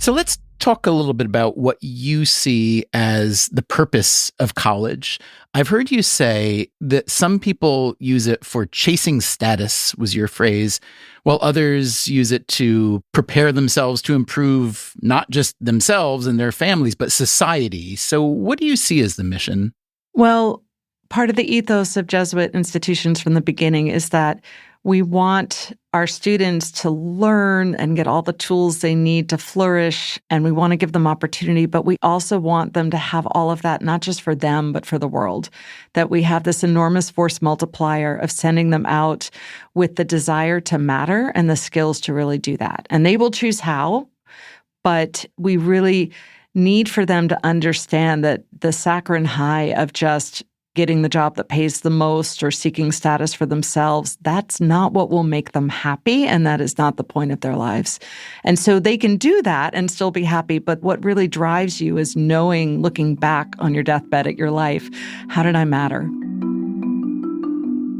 So let's talk a little bit about what you see as the purpose of college. I've heard you say that some people use it for chasing status, was your phrase, while others use it to prepare themselves to improve not just themselves and their families, but society. So what do you see as the mission? Well, part of the ethos of Jesuit institutions from the beginning is that we want our students to learn and get all the tools they need to flourish, and we want to give them opportunity, but we also want them to have all of that, not just for them, but for the world. That we have this enormous force multiplier of sending them out with the desire to matter and the skills to really do that. And they will choose how, but we really need for them to understand that the saccharine high of just getting the job that pays the most or seeking status for themselves, that's not what will make them happy, and that is not the point of their lives. And so they can do that and still be happy, but what really drives you is knowing, looking back on your deathbed at your life, how did I matter?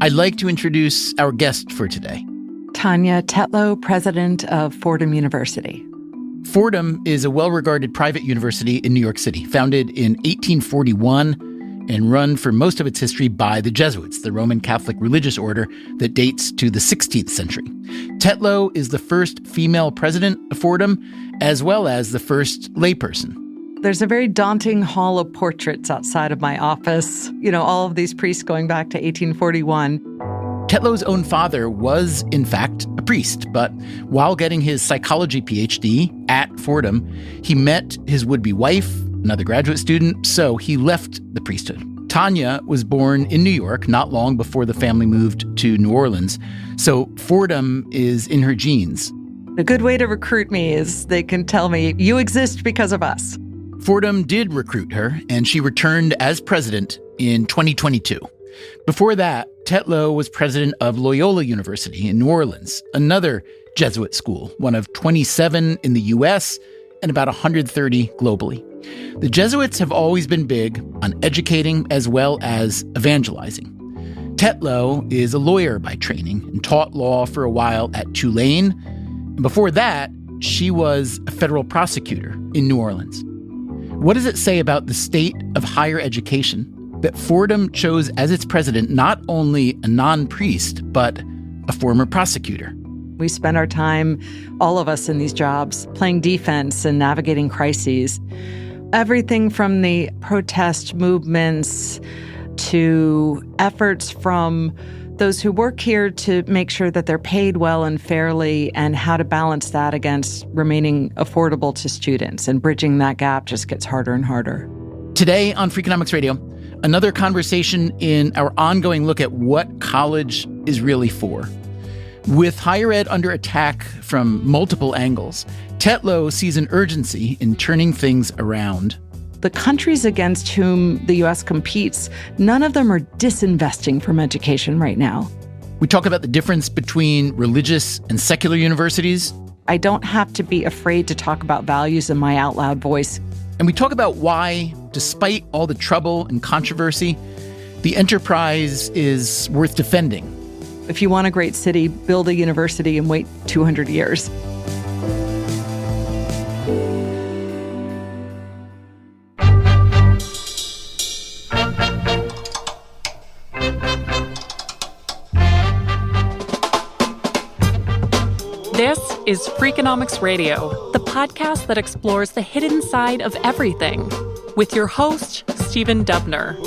I'd like to introduce our guest for today. Tania Tetlow, president of Fordham University. Fordham is a well-regarded private university in New York City, founded in 1841 and run for most of its history by the Jesuits, the Roman Catholic religious order that dates to the 16th century. Tetlow is the first female president of Fordham, as well as the first layperson. There's a very daunting hall of portraits outside of my office. You know, all of these priests going back to 1841. Tetlow's own father was, in fact, a priest, but while getting his psychology PhD at Fordham, he met his would-be wife, another graduate student, so he left the priesthood. Tania was born in New York not long before the family moved to New Orleans, so Fordham is in her genes. A good way to recruit me is they can tell me, you exist because of us. Fordham did recruit her, and she returned as president in 2022. Before that, Tetlow was president of Loyola University in New Orleans, another Jesuit school, one of 27 in the U.S. and about 130 globally. The Jesuits have always been big on educating as well as evangelizing. Tetlow is a lawyer by training and taught law for a while at Tulane. And before that, she was a federal prosecutor in New Orleans. What does it say about the state of higher education that Fordham chose as its president not only a non-priest, but a former prosecutor? We spend our time, all of us in these jobs, playing defense and navigating crises. Everything from the protest movements to efforts from those who work here to make sure that they're paid well and fairly, and how to balance that against remaining affordable to students. And bridging that gap just gets harder and harder. Today on Freakonomics Radio, another conversation in our ongoing look at what college is really for. With higher ed under attack from multiple angles, Tetlow sees an urgency in turning things around. The countries against whom the U.S. competes, none of them are disinvesting from education right now. We talk about the difference between religious and secular universities. I don't have to be afraid to talk about values in my out loud voice. And we talk about why, despite all the trouble and controversy, the enterprise is worth defending. If you want a great city, build a university and wait 200 years. This is Freakonomics Radio, the podcast that explores the hidden side of everything, with your host, Stephen Dubner.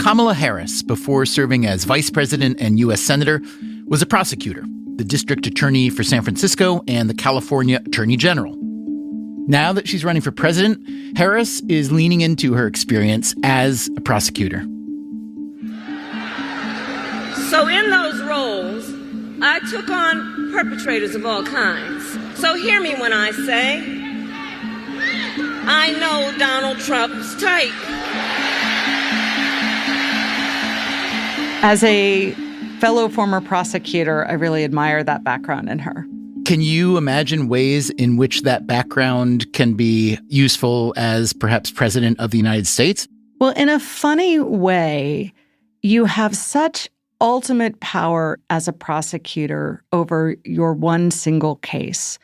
Kamala Harris, before serving as vice president and U.S. senator, was a prosecutor, the district attorney for San Francisco and the California attorney general. Now that she's running for president, Harris is leaning into her experience as a prosecutor. So in those roles, I took on perpetrators of all kinds. So hear me when I say, I know Donald Trump's type. As a fellow former prosecutor, I really admire that background in her. Can you imagine ways in which that background can be useful as perhaps president of the United States? Well, in a funny way, you have such ultimate power as a prosecutor over your one single case.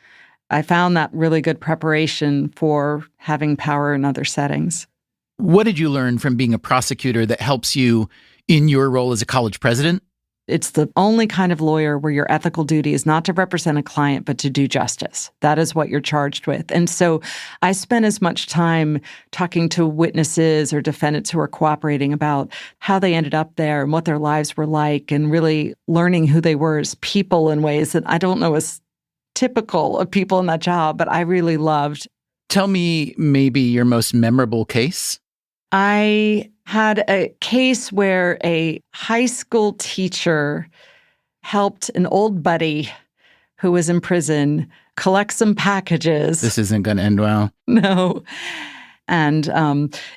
I found that really good preparation for having power in other settings. What did you learn from being a prosecutor that helps you in your role as a college president? It's the only kind of lawyer where your ethical duty is not to represent a client, but to do justice. That is what you're charged with. And so I spent as much time talking to witnesses or defendants who are cooperating about how they ended up there and what their lives were like, and really learning who they were as people in ways that I don't know is typical of people in that job, but I really loved. Tell me maybe your most memorable case. I had a case where a high school teacher helped an old buddy who was in prison collect some packages. This isn't going to end well. No. And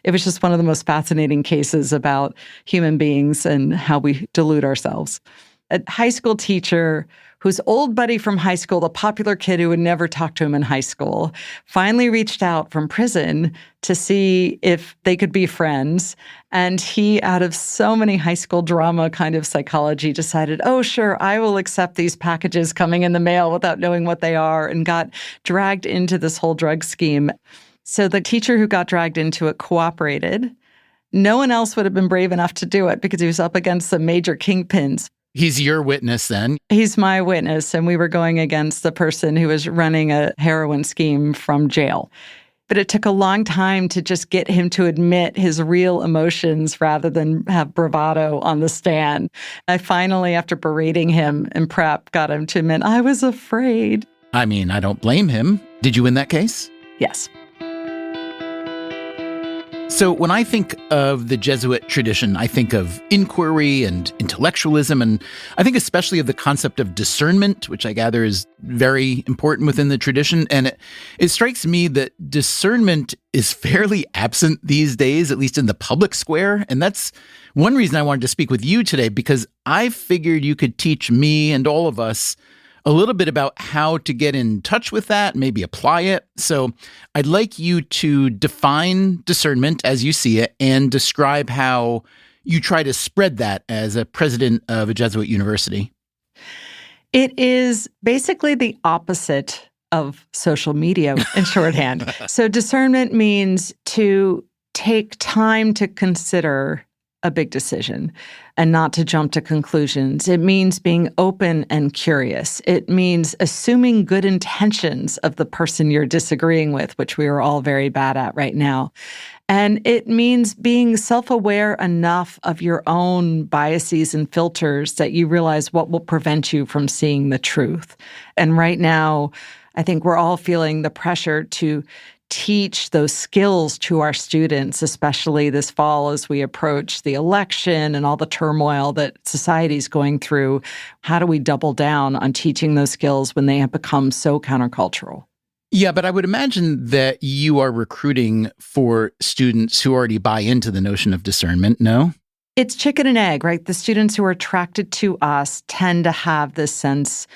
it was just one of the most fascinating cases about human beings and how we delude ourselves. A high school teacher whose old buddy from high school, the popular kid who would never talk to him in high school, finally reached out from prison to see if they could be friends. And he, out of so many high school drama kind of psychology, decided, oh, sure, I will accept these packages coming in the mail without knowing what they are, and got dragged into this whole drug scheme. So the teacher who got dragged into it cooperated. No one else would have been brave enough to do it because he was up against some major kingpins. He's your witness then? He's my witness, and we were going against the person who was running a heroin scheme from jail. But it took a long time to just get him to admit his real emotions rather than have bravado on the stand. I finally, after berating him in prep, got him to admit, I was afraid. I mean, I don't blame him. Did you win that case? Yes. So when I think of the Jesuit tradition, I think of inquiry and intellectualism, and I think especially of the concept of discernment, which I gather is very important within the tradition. And it strikes me that discernment is fairly absent these days, at least in the public square. And that's one reason I wanted to speak with you today, because I figured you could teach me and all of us a little bit about how to get in touch with that, maybe apply it. So I'd like you to define discernment as you see it and describe how you try to spread that as a president of a Jesuit university. It is basically the opposite of social media in shorthand. So discernment means to take time to consider a big decision and not to jump to conclusions. It means being open and curious. It means assuming good intentions of the person you're disagreeing with, which we are all very bad at right now. And it means being self-aware enough of your own biases and filters that you realize what will prevent you from seeing the truth. And right now, I think we're all feeling the pressure to teach those skills to our students, especially this fall as we approach the election and all the turmoil that society's going through. How do we double down on teaching those skills when they have become so countercultural? Yeah, but I would imagine that you are recruiting for students who already buy into the notion of discernment, no? It's chicken and egg, right? The students who are attracted to us tend to have this sense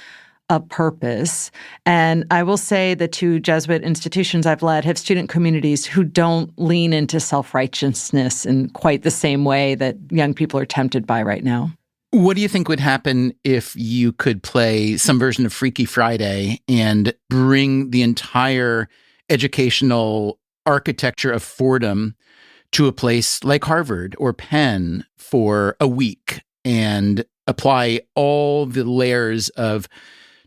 of purpose. And I will say the two Jesuit institutions I've led have student communities who don't lean into self-righteousness in quite the same way that young people are tempted by right now. What do you think would happen if you could play some version of Freaky Friday and bring the entire educational architecture of Fordham to a place like Harvard or Penn for a week and apply all the layers of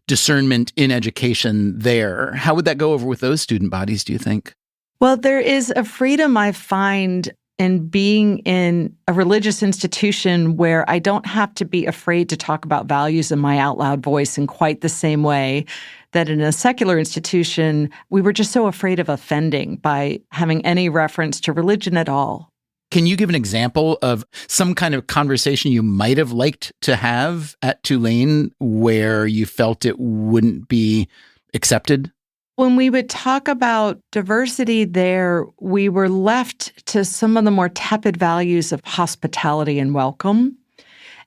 discernment in education there? How would that go over with those student bodies, do you think? Well, there is a freedom I find in being in a religious institution where I don't have to be afraid to talk about values in my out loud voice in quite the same way that in a secular institution, we were just so afraid of offending by having any reference to religion at all. Can you give an example of some kind of conversation you might have liked to have at Tulane where you felt it wouldn't be accepted? When we would talk about diversity there, we were left to some of the more tepid values of hospitality and welcome.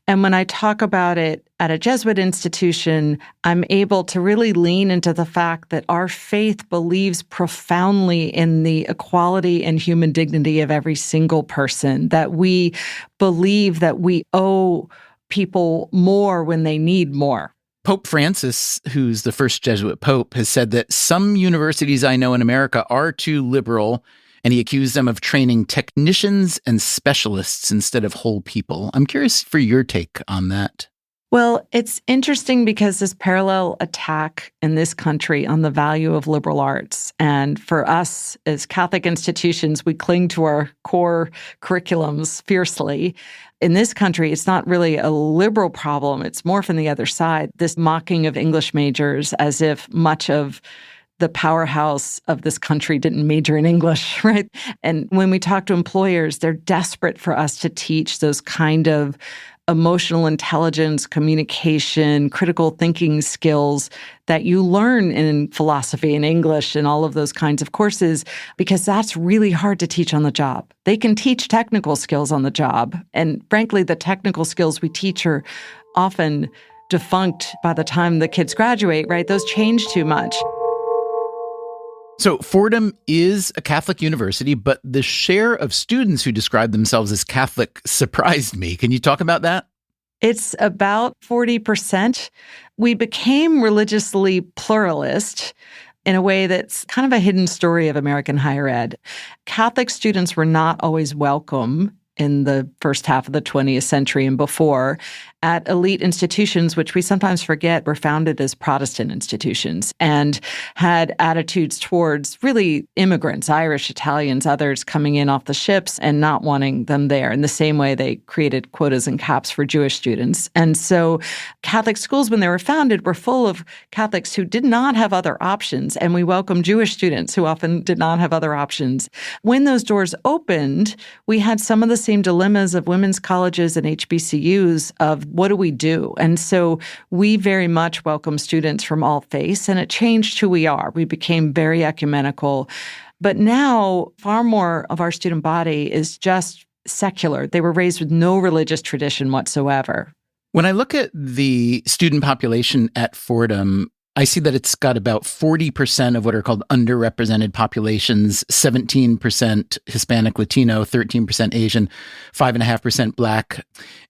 And when I talk about it at a Jesuit institution, I'm able to really lean into the fact that our faith believes profoundly in the equality and human dignity of every single person, that we believe that we owe people more when they need more. Pope Francis, who's the first Jesuit pope, has said that some universities I know in America are too liberal, and he accused them of training technicians and specialists instead of whole people. I'm curious for your take on that. Well, it's interesting because this parallel attack in this country on the value of liberal arts. And for us as Catholic institutions, we cling to our core curriculums fiercely. In this country, it's not really a liberal problem. It's more from the other side, this mocking of English majors as if much of the powerhouse of this country didn't major in English, right? And when we talk to employers, they're desperate for us to teach those kind of emotional intelligence, communication, critical thinking skills that you learn in philosophy and English and all of those kinds of courses, because that's really hard to teach on the job. They can teach technical skills on the job. And frankly, the technical skills we teach are often defunct by the time the kids graduate, right? Those change too much. So Fordham is a Catholic university, but the share of students who describe themselves as Catholic surprised me. Can you talk about that? It's about 40%. We became religiously pluralist in a way that's kind of a hidden story of American higher ed. Catholic students were not always welcome in the first half of the 20th century and before at elite institutions, which we sometimes forget were founded as Protestant institutions and had attitudes towards really immigrants, Irish, Italians, others coming in off the ships and not wanting them there. In the same way, they created quotas and caps for Jewish students. And so Catholic schools, when they were founded, were full of Catholics who did not have other options. And we welcomed Jewish students who often did not have other options. When those doors opened, we had some of the same dilemmas of women's colleges and HBCUs of what do we do? And so we very much welcome students from all faiths, and it changed who we are. We became very ecumenical. But now far more of our student body is just secular. They were raised with no religious tradition whatsoever. When I look at the student population at Fordham, I see that it's got about 40% of what are called underrepresented populations, 17% Hispanic Latino, 13% Asian, 5.5% Black.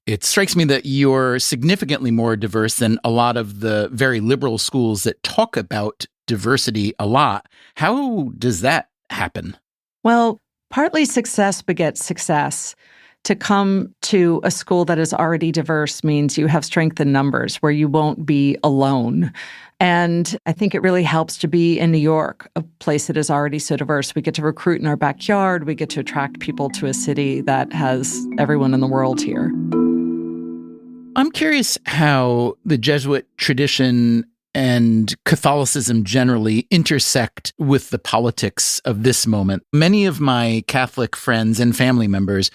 It strikes me that you're significantly more diverse than a lot of the very liberal schools that talk about diversity a lot. How does that happen? Well, partly success begets success. To come to a school that is already diverse means you have strength in numbers where you won't be alone. And I think it really helps to be in New York, a place that is already so diverse. We get to recruit in our backyard. We get to attract people to a city that has everyone in the world here. I'm curious how the Jesuit tradition and Catholicism generally intersect with the politics of this moment. Many of my Catholic friends and family members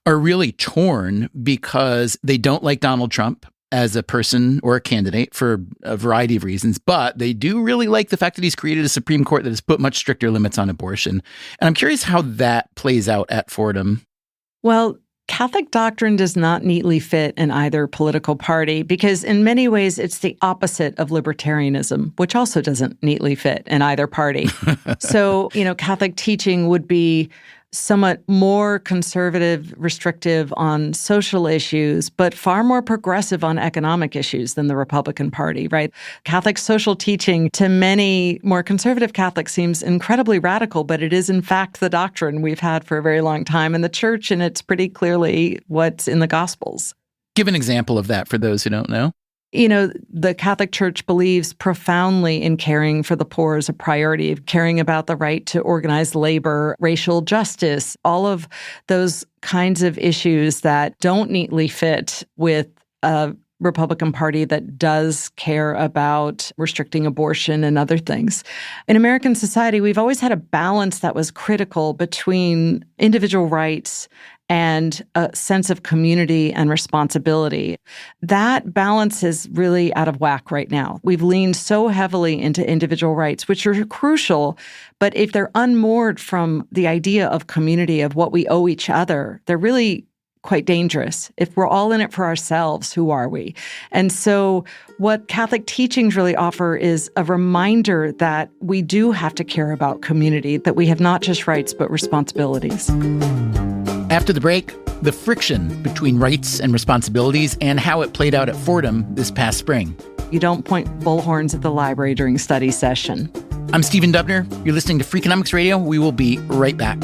are really torn because they don't like Donald Trump as a person or a candidate for a variety of reasons, but they do really like the fact that he's created a Supreme Court that has put much stricter limits on abortion. And I'm curious how that plays out at Fordham. Well, Catholic doctrine does not neatly fit in either political party because in many ways it's the opposite of libertarianism, which also doesn't neatly fit in either party. So, Catholic teaching would be somewhat more conservative, restrictive on social issues, but far more progressive on economic issues than the Republican Party, right? Catholic social teaching to many more conservative Catholics seems incredibly radical, but it is in fact the doctrine we've had for a very long time in the church, and it's pretty clearly what's in the Gospels. Give an example of that for those who don't know. The Catholic Church believes profoundly in caring for the poor as a priority, caring about the right to organized labor, racial justice, all of those kinds of issues that don't neatly fit with a Republican Party that does care about restricting abortion and other things. In American society, we've always had a balance that was critical between individual rights and a sense of community and responsibility. That balance is really out of whack right now. We've leaned so heavily into individual rights, which are crucial, but if they're unmoored from the idea of community, of what we owe each other, they're really quite dangerous. If we're all in it for ourselves, who are we? And so what Catholic teachings really offer is a reminder that we do have to care about community, that we have not just rights, but responsibilities. After the break, the friction between rights and responsibilities and how it played out at Fordham this past spring. You don't point bullhorns at the library during study session. I'm Stephen Dubner. You're listening to Freakonomics Radio. We will be right back.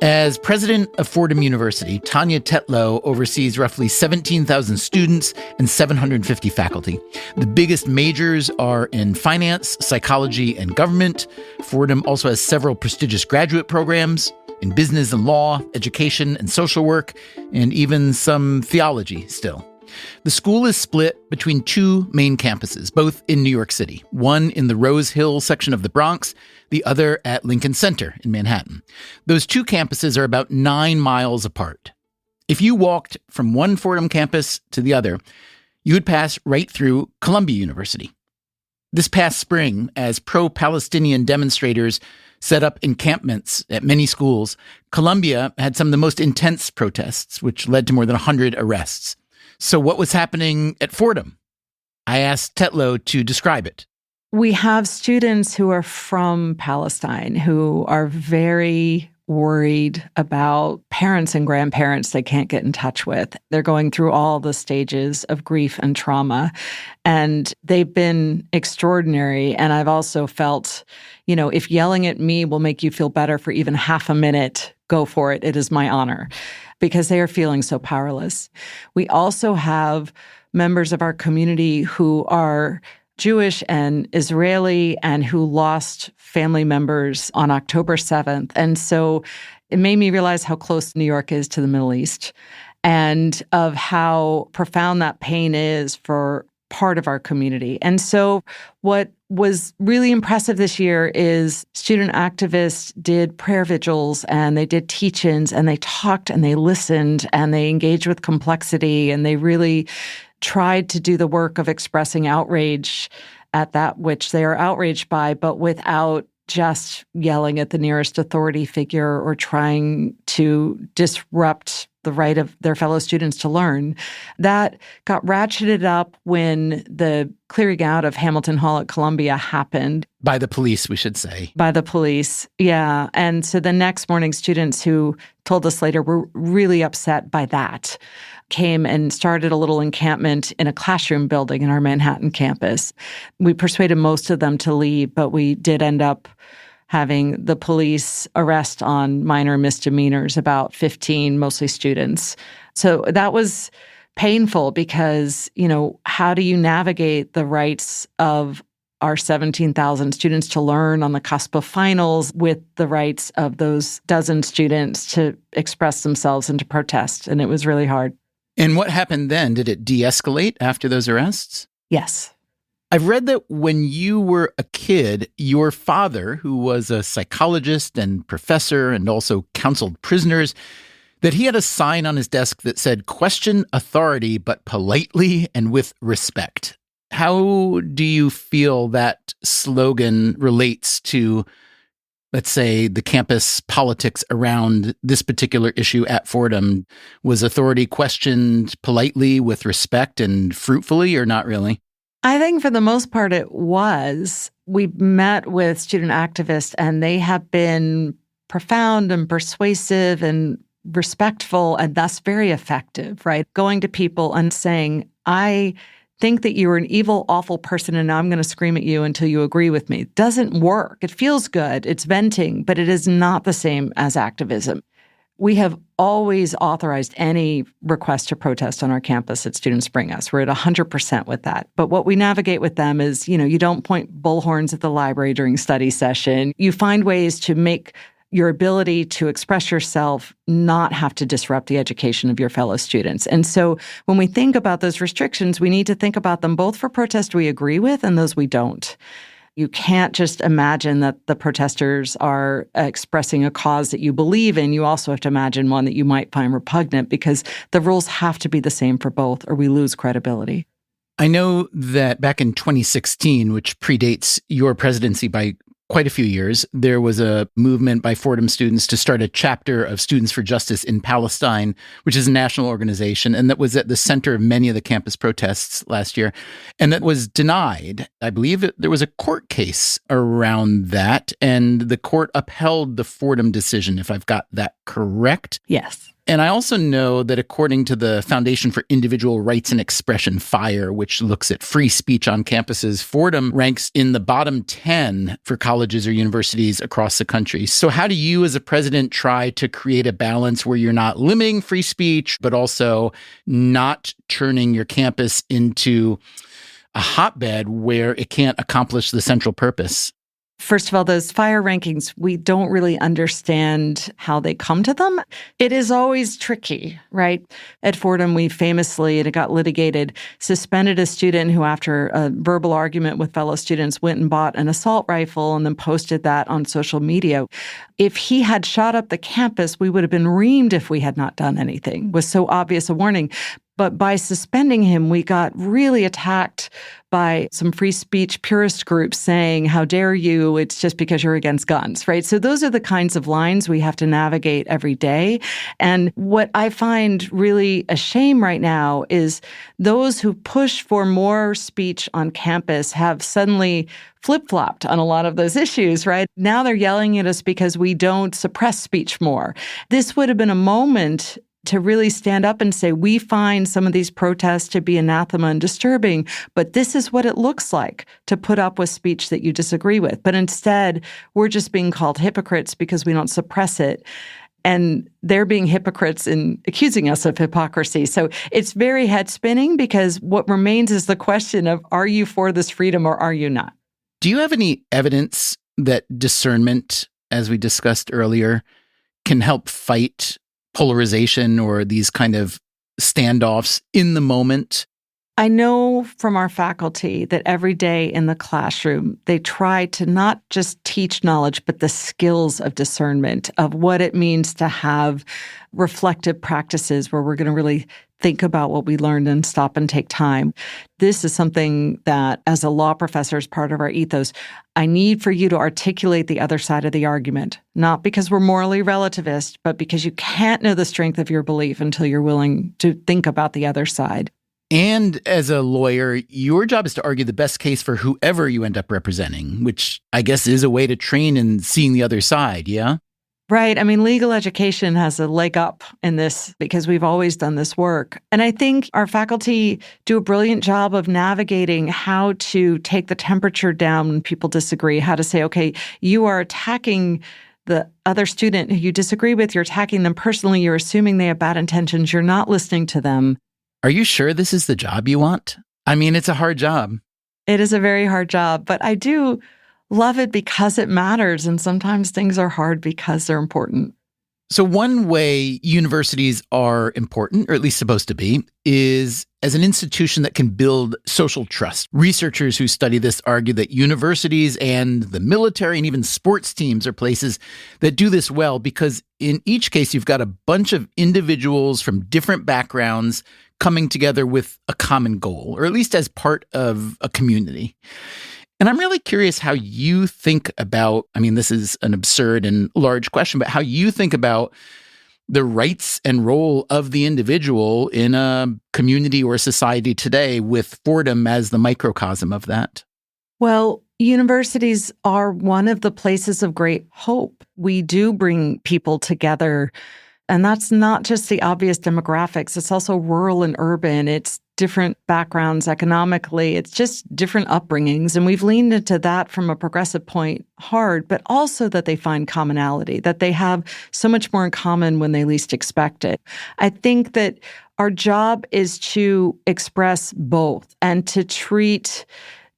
As president of Fordham University, Tania Tetlow oversees roughly 17,000 students and 750 faculty. The biggest majors are in finance, psychology, and government. Fordham also has several prestigious graduate programs in business and law, education and social work, and even some theology still. The school is split between two main campuses, both in New York City, one in the Rose Hill section of the Bronx, the other at Lincoln Center in Manhattan. Those two campuses are about 9 miles apart. If you walked from one Fordham campus to the other, you would pass right through Columbia University. This past spring, as pro-Palestinian demonstrators set up encampments at many schools, Columbia had some of the most intense protests, which led to more than 100 arrests. So what was happening at Fordham? I asked Tetlow to describe it. We have students who are from Palestine who are very worried about parents and grandparents they can't get in touch with. They're going through all the stages of grief and trauma, and they've been extraordinary. And I've also felt, if yelling at me will make you feel better for even half a minute, go for it. It is my honor, because they are feeling so powerless. We also have members of our community who are Jewish and Israeli and who lost family members on October 7th. And so it made me realize how close New York is to the Middle East and of how profound that pain is for part of our community. And so what was really impressive this year is student activists did prayer vigils and they did teach-ins and they talked and they listened and they engaged with complexity and they really tried to do the work of expressing outrage at that which they are outraged by, but without just yelling at the nearest authority figure or trying to disrupt the right of their fellow students to learn. That got ratcheted up when the clearing out of Hamilton Hall at Columbia happened. By the police, we should say. By the police, yeah. And so the next morning, students who told us later were really upset by that, came and started a little encampment in a classroom building in our Manhattan campus. We persuaded most of them to leave, but we did end up having the police arrest on minor misdemeanors, about 15, mostly students. So that was painful because, how do you navigate the rights of our 17,000 students to learn on the cusp of finals with the rights of those dozen students to express themselves and to protest? And it was really hard. And what happened then? Did it de-escalate after those arrests? Yes. I've read that when you were a kid, your father, who was a psychologist and professor and also counseled prisoners, that he had a sign on his desk that said, "Question authority, but politely and with respect." How do you feel that slogan relates to, let's say, the campus politics around this particular issue at Fordham? Was authority questioned politely, with respect, and fruitfully, or not really? I think for the most part it was. We met with student activists and they have been profound and persuasive and respectful and thus very effective, right? Going to people and saying, I think that you're an evil, awful person and now I'm going to scream at you until you agree with me. It doesn't work. It feels good. It's venting, but it is not the same as activism. We have always authorized any request to protest on our campus that students bring us. We're at 100% with that. But what we navigate with them is, you don't point bullhorns at the library during study session. You find ways to make your ability to express yourself not have to disrupt the education of your fellow students. And so when we think about those restrictions, we need to think about them both for protests we agree with and those we don't. You can't just imagine that the protesters are expressing a cause that you believe in. You also have to imagine one that you might find repugnant because the rules have to be the same for both or we lose credibility. I know that back in 2016, which predates your presidency by quite a few years, there was a movement by Fordham students to start a chapter of Students for Justice in Palestine, which is a national organization, and that was at the center of many of the campus protests last year. And that was denied. I believe there was a court case around that, and the court upheld the Fordham decision, if I've got that correct. Yes. And I also know that according to the Foundation for Individual Rights and Expression, FIRE, which looks at free speech on campuses, Fordham ranks in the bottom 10 for colleges or universities across the country. So how do you as a president try to create a balance where you're not limiting free speech, but also not turning your campus into a hotbed where it can't accomplish the central purpose? First of all, those FIRE rankings, we don't really understand how they come to them. It is always tricky, right? At Fordham, we famously, and it got litigated, suspended a student who, after a verbal argument with fellow students, went and bought an assault rifle and then posted that on social media. If he had shot up the campus, we would have been reamed if we had not done anything. It was so obvious a warning. But by suspending him, we got really attacked by some free speech purist groups saying, how dare you, it's just because you're against guns, right? So those are the kinds of lines we have to navigate every day. And what I find really a shame right now is those who push for more speech on campus have suddenly flip-flopped on a lot of those issues, right? Now they're yelling at us because we don't suppress speech more. This would have been a moment to really stand up and say, we find some of these protests to be anathema and disturbing, but this is what it looks like to put up with speech that you disagree with. But instead, we're just being called hypocrites because we don't suppress it. And they're being hypocrites in accusing us of hypocrisy. So it's very head-spinning because what remains is the question of, are you for this freedom or are you not? Do you have any evidence that discernment, as we discussed earlier, can help fight polarization or these kind of standoffs in the moment? I know from our faculty that every day in the classroom, they try to not just teach knowledge, but the skills of discernment, of what it means to have reflective practices where we're going to really think about what we learned and stop and take time. This is something that, as a law professor, is part of our ethos. I need for you to articulate the other side of the argument, not because we're morally relativist, but because you can't know the strength of your belief until you're willing to think about the other side. And as a lawyer, your job is to argue the best case for whoever you end up representing, which I guess is a way to train in seeing the other side, yeah? Right. I mean, legal education has a leg up in this because we've always done this work. And I think our faculty do a brilliant job of navigating how to take the temperature down when people disagree, how to say, okay, you are attacking the other student who you disagree with, you're attacking them personally, you're assuming they have bad intentions, you're not listening to them. Are you sure this is the job you want? I mean, it's a hard job. It is a very hard job, but I do love it because it matters. And sometimes things are hard because they're important. So one way universities are important, or at least supposed to be, is as an institution that can build social trust. Researchers who study this argue that universities and the military and even sports teams are places that do this well because in each case, you've got a bunch of individuals from different backgrounds coming together with a common goal, or at least as part of a community. And I'm really curious how you think about, I mean, this is an absurd and large question, but how you think about the rights and role of the individual in a community or society today with Fordham as the microcosm of that. Well, universities are one of the places of great hope. We do bring people together. And that's not just the obvious demographics. It's also rural and urban. It's different backgrounds economically. It's just different upbringings. And we've leaned into that from a progressive point hard, but also that they find commonality, that they have so much more in common when they least expect it. I think that our job is to express both and to treat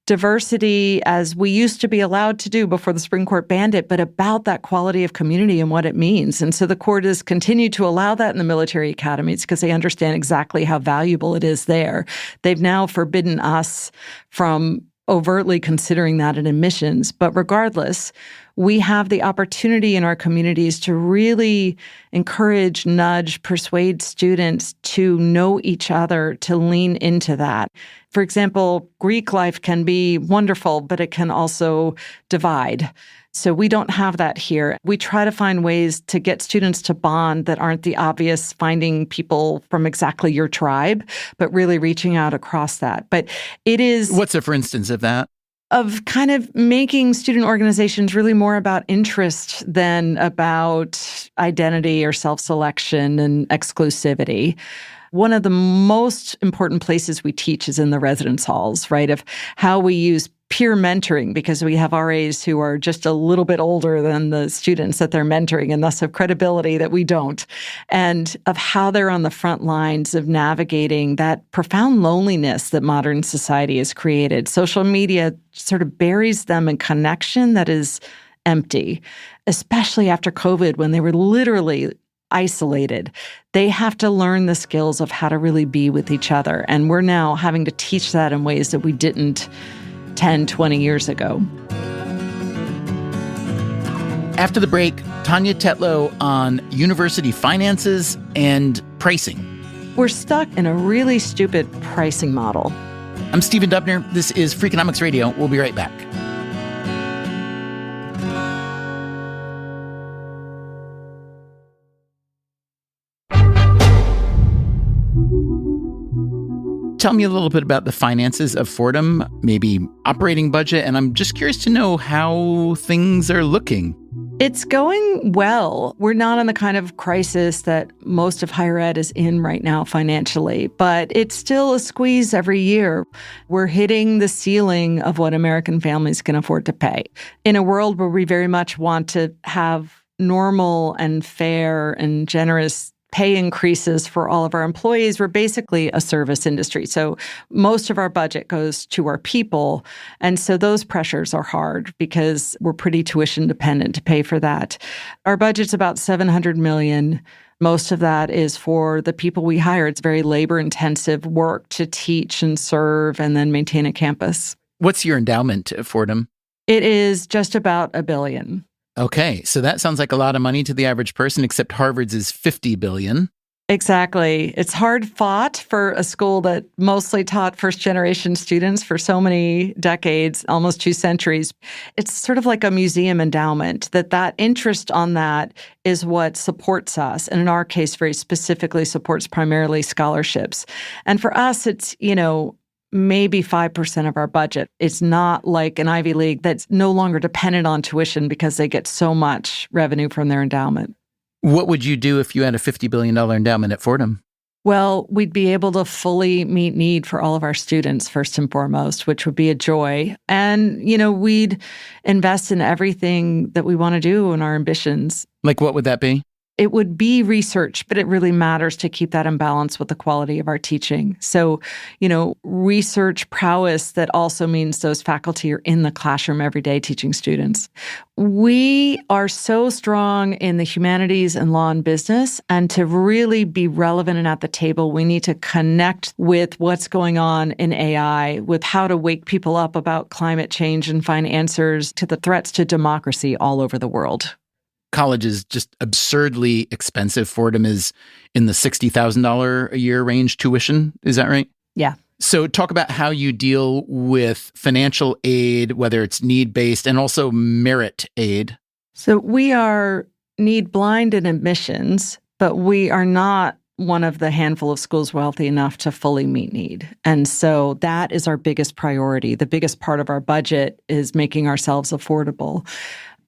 diversity as we used to be allowed to do before the Supreme Court banned it, but about that quality of community and what it means. And so the court has continued to allow that in the military academies because they understand exactly how valuable it is there. They've now forbidden us from overtly considering that in admissions. But regardless, we have the opportunity in our communities to really encourage, nudge, persuade students to know each other, to lean into that. For example, Greek life can be wonderful, but it can also divide. So we don't have that here. We try to find ways to get students to bond that aren't the obvious finding people from exactly your tribe, but really reaching out across that. But it is... What's a for instance of that? Of kind of making student organizations really more about interest than about identity or self-selection and exclusivity. One of the most important places we teach is in the residence halls, right? Of how we use peer mentoring, because we have RAs who are just a little bit older than the students that they're mentoring and thus have credibility that we don't. And of how they're on the front lines of navigating that profound loneliness that modern society has created. Social media sort of buries them in connection that is empty, especially after COVID when they were literally isolated. They have to learn the skills of how to really be with each other. And we're now having to teach that in ways that we didn't 10, 20 years ago. After the break, Tania Tetlow on university finances and pricing. We're stuck in a really stupid pricing model. I'm Stephen Dubner. This is Freakonomics Radio. We'll be right back. Tell me a little bit about the finances of Fordham, maybe operating budget, and I'm just curious to know how things are looking. It's going well. We're not in the kind of crisis that most of higher ed is in right now financially, but it's still a squeeze every year. We're hitting the ceiling of what American families can afford to pay. In a world where we very much want to have normal and fair and generous pay increases for all of our employees, we're basically a service industry. So most of our budget goes to our people. And so those pressures are hard because we're pretty tuition dependent to pay for that. Our budget's about $700 million. Most of that is for the people we hire. It's very labor-intensive work to teach and serve and then maintain a campus. What's your endowment at Fordham? It is just about $1 billion. Okay, so that sounds like a lot of money to the average person, except Harvard's is $50 billion. Exactly. It's hard fought for a school that mostly taught first-generation students for so many decades, almost 2 centuries. It's sort of like a museum endowment, that interest on that is what supports us. And in our case, very specifically supports primarily scholarships. And for us, it's, maybe 5% of our budget. It's not like an Ivy League that's no longer dependent on tuition because they get so much revenue from their endowment. What would you do if you had a $50 billion endowment at Fordham? Well, we'd be able to fully meet need for all of our students, first and foremost, which would be a joy. And, we'd invest in everything that we want to do and our ambitions. Like what would that be? It would be research, but it really matters to keep that in balance with the quality of our teaching. So, research prowess that also means those faculty are in the classroom every day teaching students. We are so strong in the humanities and law and business, and to really be relevant and at the table, we need to connect with what's going on in AI, with how to wake people up about climate change and find answers to the threats to democracy all over the world. College is just absurdly expensive. Fordham is in the $60,000 a year range tuition. Is that right? Yeah. So talk about how you deal with financial aid, whether it's need-based and also merit aid. So we are need-blind in admissions, but we are not one of the handful of schools wealthy enough to fully meet need. And so that is our biggest priority. The biggest part of our budget is making ourselves affordable.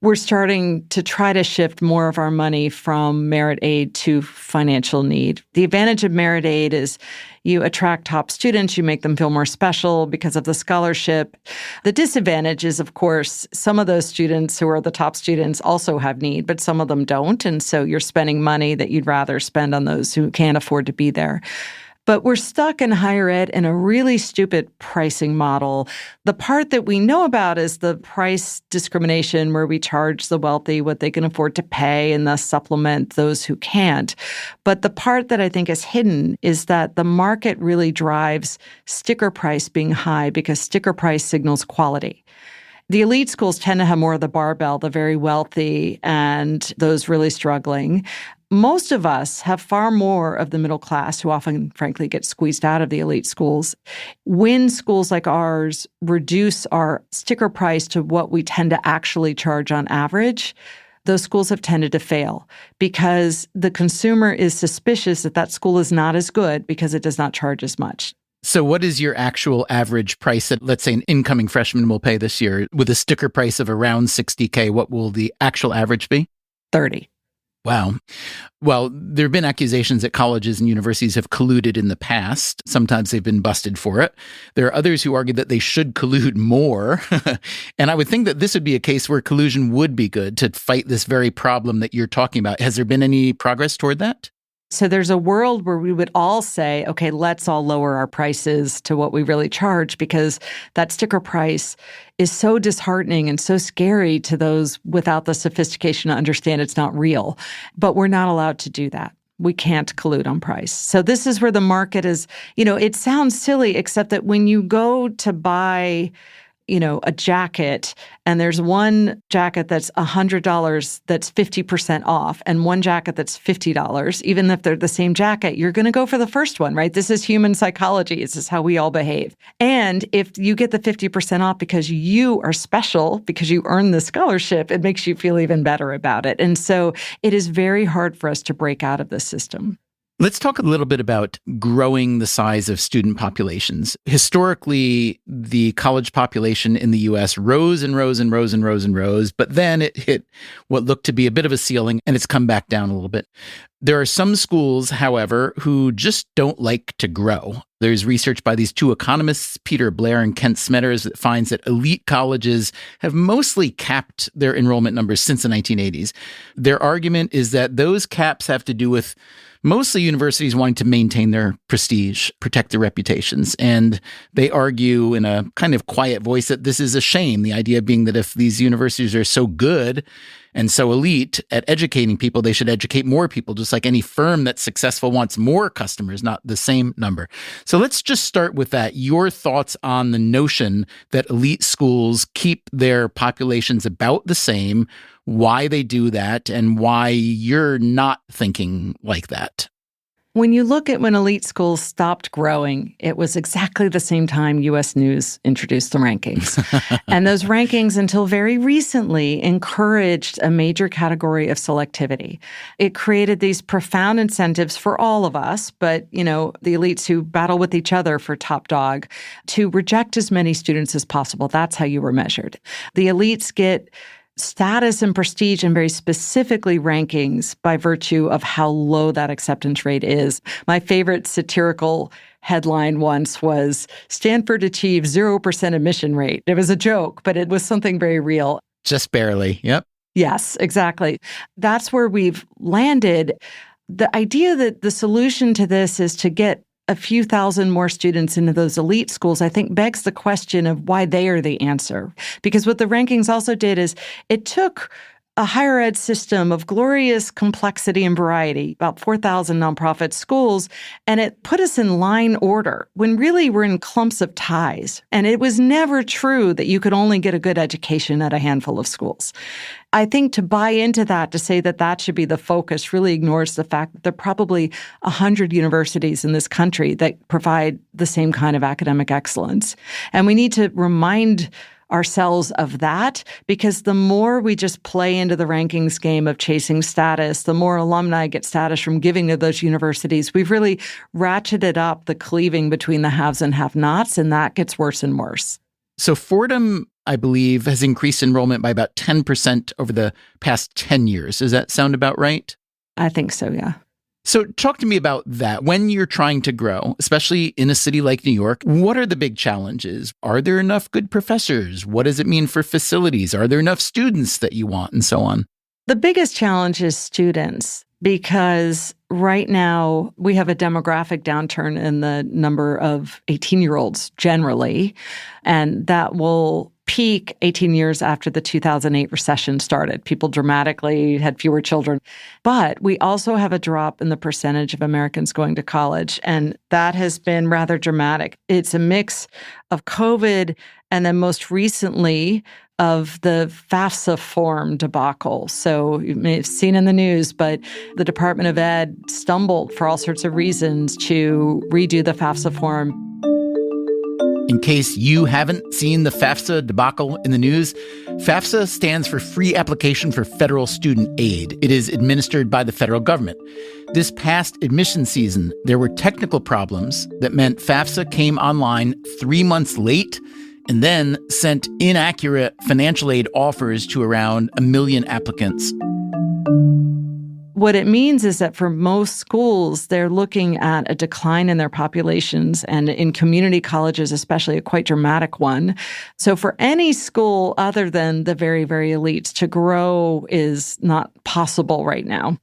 We're starting to try to shift more of our money from merit aid to financial need. The advantage of merit aid is you attract top students, you make them feel more special because of the scholarship. The disadvantage is, of course, some of those students who are the top students also have need, but some of them don't. And so you're spending money that you'd rather spend on those who can't afford to be there. But we're stuck in higher ed in a really stupid pricing model. The part that we know about is the price discrimination where we charge the wealthy what they can afford to pay and thus supplement those who can't. But the part that I think is hidden is that the market really drives sticker price being high because sticker price signals quality. The elite schools tend to have more of the barbell, the very wealthy and those really struggling. Most of us have far more of the middle class who often, frankly, get squeezed out of the elite schools. When schools like ours reduce our sticker price to what we tend to actually charge on average, those schools have tended to fail because the consumer is suspicious that that school is not as good because it does not charge as much. So what is your actual average price that, let's say, an incoming freshman will pay this year with a sticker price of around $60K? What will the actual average be? $30. Wow. Well, there have been accusations that colleges and universities have colluded in the past. Sometimes they've been busted for it. There are others who argue that they should collude more. And I would think that this would be a case where collusion would be good to fight this very problem that you're talking about. Has there been any progress toward that? So there's a world where we would all say, okay, let's all lower our prices to what we really charge, because that sticker price is so disheartening and so scary to those without the sophistication to understand it's not real. But we're not allowed to do that. We can't collude on price. So this is where the market is, it sounds silly, except that when you go to buy a jacket, and there's one jacket that's $100 that's 50% off, and one jacket that's $50, even if they're the same jacket, you're going to go for the first one, right? This is human psychology. This is how we all behave. And if you get the 50% off because you are special, because you earned the scholarship, it makes you feel even better about it. And so it is very hard for us to break out of this system. Let's talk a little bit about growing the size of student populations. Historically, the college population in the U.S. rose and rose and rose and rose and rose, but then it hit what looked to be a bit of a ceiling, and it's come back down a little bit. There are some schools, however, who just don't like to grow. There's research by these two economists, Peter Blair and Kent Smetters, that finds that elite colleges have mostly capped their enrollment numbers since the 1980s. Their argument is that those caps have to do with mostly universities wanting to maintain their prestige, protect their reputations. And they argue in a kind of quiet voice that this is a shame. The idea being that if these universities are so good and so elite at educating people, they should educate more people, just like any firm that's successful wants more customers, not the same number. So let's just start with that. Your thoughts on the notion that elite schools keep their populations about the same, why they do that, and why you're not thinking like that. When you look at when elite schools stopped growing, it was exactly the same time U.S. News introduced the rankings. And those rankings, until very recently, encouraged a major category of selectivity. It created these profound incentives for all of us, but, the elites who battle with each other for top dog, to reject as many students as possible. That's how you were measured. The elites get status and prestige and very specifically rankings by virtue of how low that acceptance rate is. My favorite satirical headline once was, Stanford achieves 0% admission rate. It was a joke, but it was something very real. Just barely. Yep. Yes, exactly. That's where we've landed. The idea that the solution to this is to get a few thousand more students into those elite schools, I think begs the question of why they are the answer. Because what the rankings also did is it took a higher ed system of glorious complexity and variety, about 4,000 nonprofit schools, and it put us in line order when really we're in clumps of ties. And it was never true that you could only get a good education at a handful of schools. I think to buy into that, to say that that should be the focus, really ignores the fact that there are probably 100 universities in this country that provide the same kind of academic excellence. And we need to remind ourselves of that, because the more we just play into the rankings game of chasing status, the more alumni get status from giving to those universities. We've really ratcheted up the cleaving between the haves and have-nots, and that gets worse and worse. So Fordham, I believe, has increased enrollment by about 10% over the past 10 years. Does that sound about right? I think so, yeah. So talk to me about that. When you're trying to grow, especially in a city like New York, what are the big challenges? Are there enough good professors? What does it mean for facilities? Are there enough students that you want, and so on? The biggest challenge is students, because right now we have a demographic downturn in the number of 18-year-olds generally, and that will peak 18 years after the 2008 recession started. People dramatically had fewer children. But we also have a drop in the percentage of Americans going to college, and that has been rather dramatic. It's a mix of COVID and then most recently of the FAFSA form debacle. So you may have seen in the news, but the Department of Ed stumbled for all sorts of reasons to redo the FAFSA form. In case you haven't seen the FAFSA debacle in the news, FAFSA stands for Free Application for Federal Student Aid. It is administered by the federal government. This past admission season, there were technical problems that meant FAFSA came online 3 months late and then sent inaccurate financial aid offers to around 1 million applicants. What it means is that for most schools, they're looking at a decline in their populations, and in community colleges, especially a quite dramatic one. So for any school other than the very, very elites, to grow is not possible right now.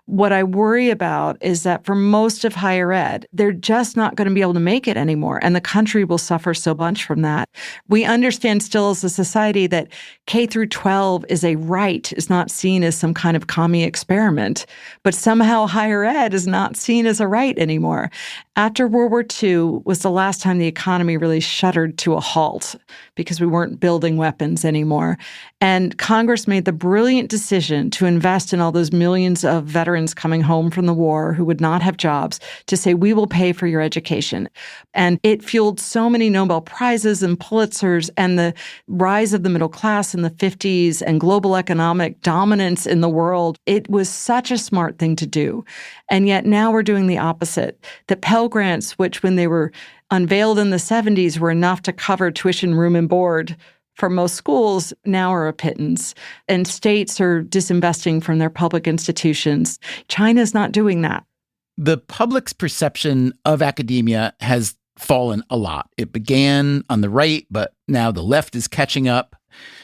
What I worry about is that for most of higher ed, they're just not going to be able to make it anymore, and the country will suffer so much from that. We understand still as a society that K through 12 is a right, is not seen as some kind of commie experiment, but somehow higher ed is not seen as a right anymore. After World War II was the last time the economy really shuddered to a halt because we weren't building weapons anymore. And Congress made the brilliant decision to invest in all those millions of veterans coming home from the war who would not have jobs to say, we will pay for your education. And it fueled so many Nobel Prizes and Pulitzers and the rise of the middle class in the 50s and global economic dominance in the world. It was such a smart thing to do. And yet now we're doing the opposite. The Pell Grants, which when they were unveiled in the 70s were enough to cover tuition, room, and board for most schools, now are a pittance. And states are disinvesting from their public institutions. China's not doing that. The public's perception of academia has fallen a lot. It began on the right, but now the left is catching up.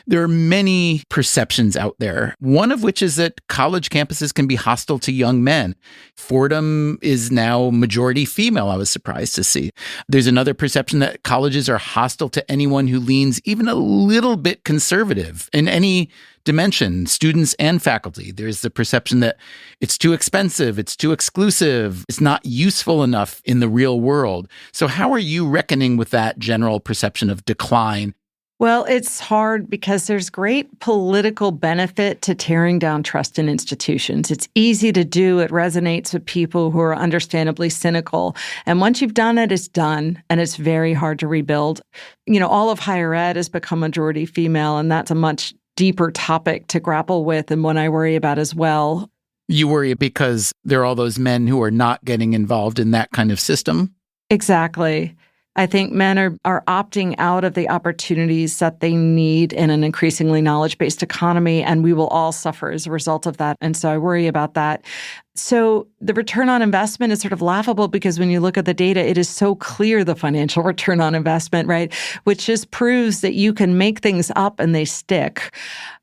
There are many perceptions out there, one of which is that college campuses can be hostile to young men. Fordham is now majority female, I was surprised to see. There's another perception that colleges are hostile to anyone who leans even a little bit conservative in any dimension, students and faculty. There's the perception that it's too expensive, it's too exclusive, it's not useful enough in the real world. So how are you reckoning with that general perception of decline? Well, it's hard because there's great political benefit to tearing down trust in institutions. It's easy to do. It resonates with people who are understandably cynical. And once you've done it, it's done. And it's very hard to rebuild. You know, all of higher ed has become majority female, and that's a much deeper topic to grapple with and one I worry about as well. You worry because there are all those men who are not getting involved in that kind of system? Exactly. I think men are opting out of the opportunities that they need in an increasingly knowledge-based economy, and we will all suffer as a result of that. And so I worry about that. So the return on investment is sort of laughable because when you look at the data, it is so clear, the financial return on investment, right? Which just proves that you can make things up and they stick.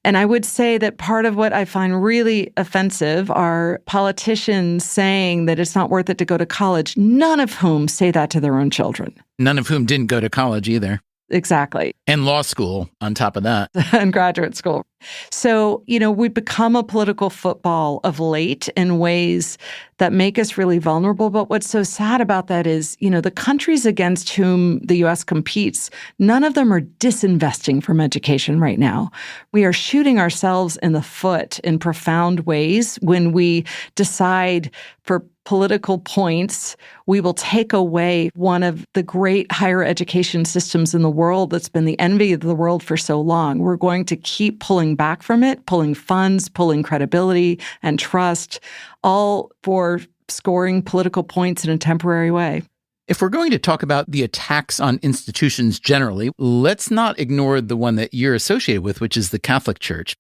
And I would say that part of what I find really offensive are politicians saying that it's not worth it to go to college, none of whom say that to their own children. None of whom didn't go to college either. Exactly. And law school on top of that. And graduate school. So, you know, we've become a political football of late in ways that make us really vulnerable. But what's so sad about that is, you know, the countries against whom the U.S. competes, none of them are disinvesting from education right now. We are shooting ourselves in the foot in profound ways when we decide for political points, we will take away one of the great higher education systems in the world that's been the envy of the world for so long. We're going to keep pulling back from it, pulling funds, pulling credibility and trust, all for scoring political points in a temporary way. If we're going to talk about the attacks on institutions generally, let's not ignore the one that you're associated with, which is the Catholic Church.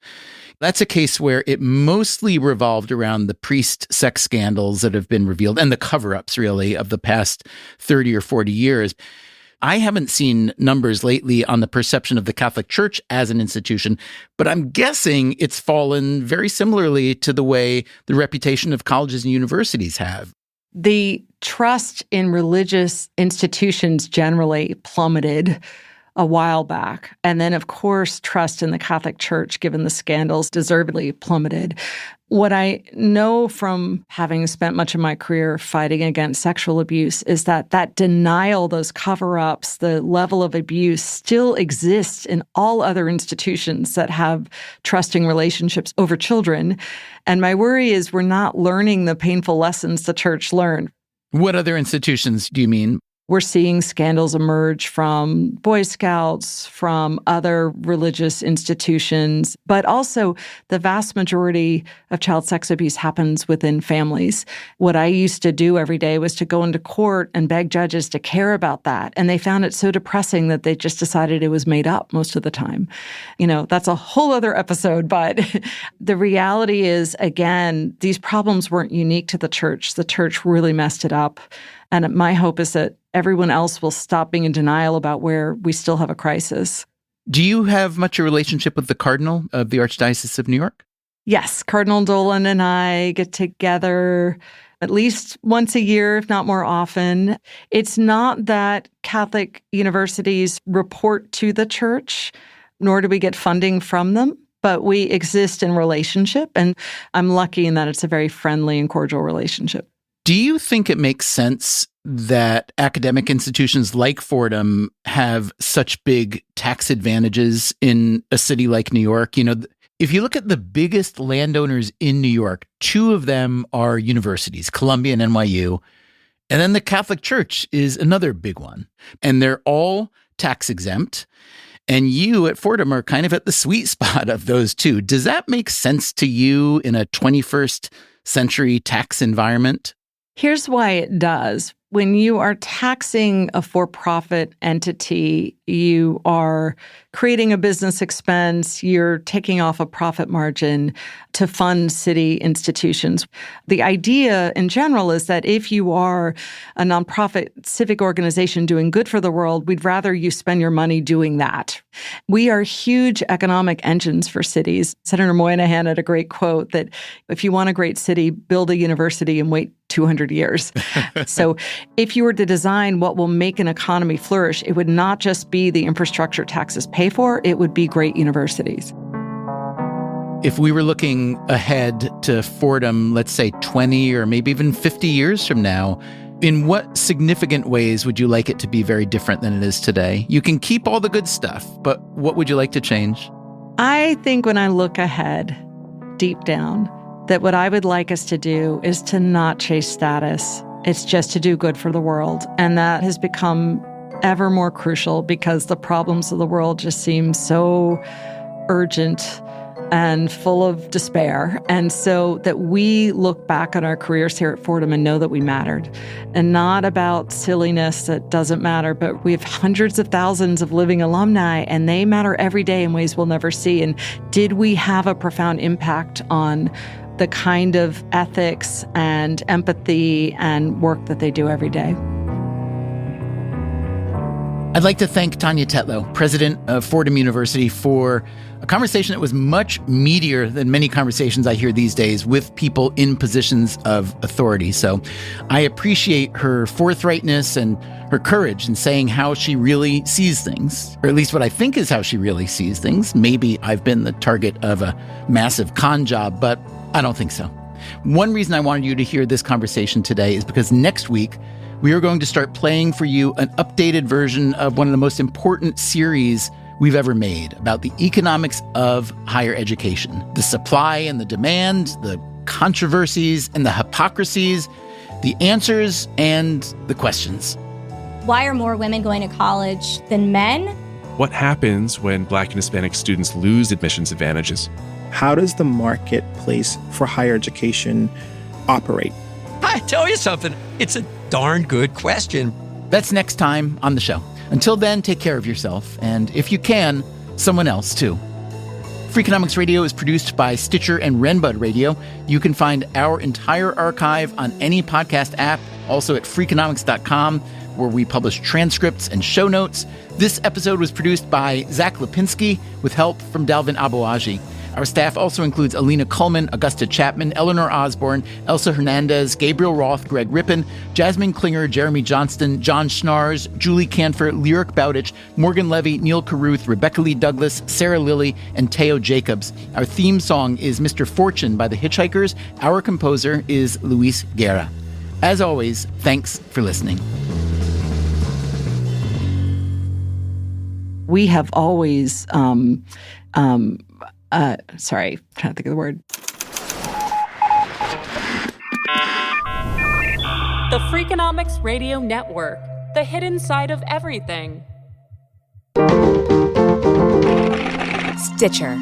That's a case where it mostly revolved around the priest sex scandals that have been revealed and the cover-ups, really, of the past 30 or 40 years. I haven't seen numbers lately on the perception of the Catholic Church as an institution, but I'm guessing it's fallen very similarly to the way the reputation of colleges and universities have. The trust in religious institutions generally plummeted a while back. And then, of course, trust in the Catholic Church, given the scandals, deservedly plummeted. What I know from having spent much of my career fighting against sexual abuse is that denial, those cover-ups, the level of abuse still exists in all other institutions that have trusting relationships over children. And my worry is we're not learning the painful lessons the church learned. What other institutions do you mean? We're seeing scandals emerge from Boy Scouts, from other religious institutions, but also the vast majority of child sex abuse happens within families. What I used to do every day was to go into court and beg judges to care about that. And they found it so depressing that they just decided it was made up most of the time. That's a whole other episode, but the reality is, again, these problems weren't unique to the church. The church really messed it up. And my hope is that everyone else will stop being in denial about where we still have a crisis. Do you have much of a relationship with the Cardinal of the Archdiocese of New York? Yes, Cardinal Dolan and I get together at least once a year, if not more often. It's not that Catholic universities report to the church, nor do we get funding from them, but we exist in relationship. And I'm lucky in that it's a very friendly and cordial relationship. Do you think it makes sense that academic institutions like Fordham have such big tax advantages in a city like New York? If you look at the biggest landowners in New York, two of them are universities, Columbia and NYU. And then the Catholic Church is another big one. And they're all tax exempt. And you at Fordham are kind of at the sweet spot of those two. Does that make sense to you in a 21st century tax environment? Here's why it does. When you are taxing a for-profit entity, you are creating a business expense, you're taking off a profit margin to fund city institutions. The idea in general is that if you are a nonprofit civic organization doing good for the world, we'd rather you spend your money doing that. We are huge economic engines for cities. Senator Moynihan had a great quote that if you want a great city, build a university and wait 200 years. So if you were to design what will make an economy flourish, it would not just be the infrastructure taxes pay for, it would be great universities. If we were looking ahead to Fordham, let's say 20 or maybe even 50 years from now, in what significant ways would you like it to be very different than it is today? You can keep all the good stuff, but what would you like to change? I think when I look ahead, deep down, that what I would like us to do is to not chase status. It's just to do good for the world. And that has become ever more crucial because the problems of the world just seem so urgent and full of despair. And so that we look back on our careers here at Fordham and know that we mattered. And not about silliness that doesn't matter, but we have hundreds of thousands of living alumni, and they matter every day in ways we'll never see. And did we have a profound impact on the kind of ethics and empathy and work that they do every day? I'd like to thank Tania Tetlow, president of Fordham University, for a conversation that was much meatier than many conversations I hear these days with people in positions of authority. So I appreciate her forthrightness and her courage in saying how she really sees things, or at least what I think is how she really sees things. Maybe I've been the target of a massive con job, but I don't think so. One reason I wanted you to hear this conversation today is because next week, we are going to start playing for you an updated version of one of the most important series we've ever made about the economics of higher education, the supply and the demand, the controversies and the hypocrisies, the answers and the questions. Why are more women going to college than men? What happens when Black and Hispanic students lose admissions advantages? How does the marketplace for higher education operate? I tell you something, it's a darn good question. That's next time on the show. Until then, take care of yourself, and if you can, someone else too. Freakonomics Radio is produced by Stitcher and Renbud Radio. You can find our entire archive on any podcast app, also at Freakonomics.com, where we publish transcripts and show notes. This episode was produced by Zach Lipinski with help from Dalvin Abuaji. Our staff also includes Alina Kuhlman, Augusta Chapman, Eleanor Osborne, Elsa Hernandez, Gabriel Roth, Greg Rippin, Jasmine Klinger, Jeremy Johnston, John Schnars, Julie Canfer, Lyric Bowditch, Morgan Levy, Neil Carruth, Rebecca Lee Douglas, Sarah Lilly, and Teo Jacobs. Our theme song is Mr. Fortune by the Hitchhikers. Our composer is Luis Guerra. As always, thanks for listening. We have always, sorry, trying to think of the word. The Freakonomics Radio Network, the hidden side of everything. Stitcher.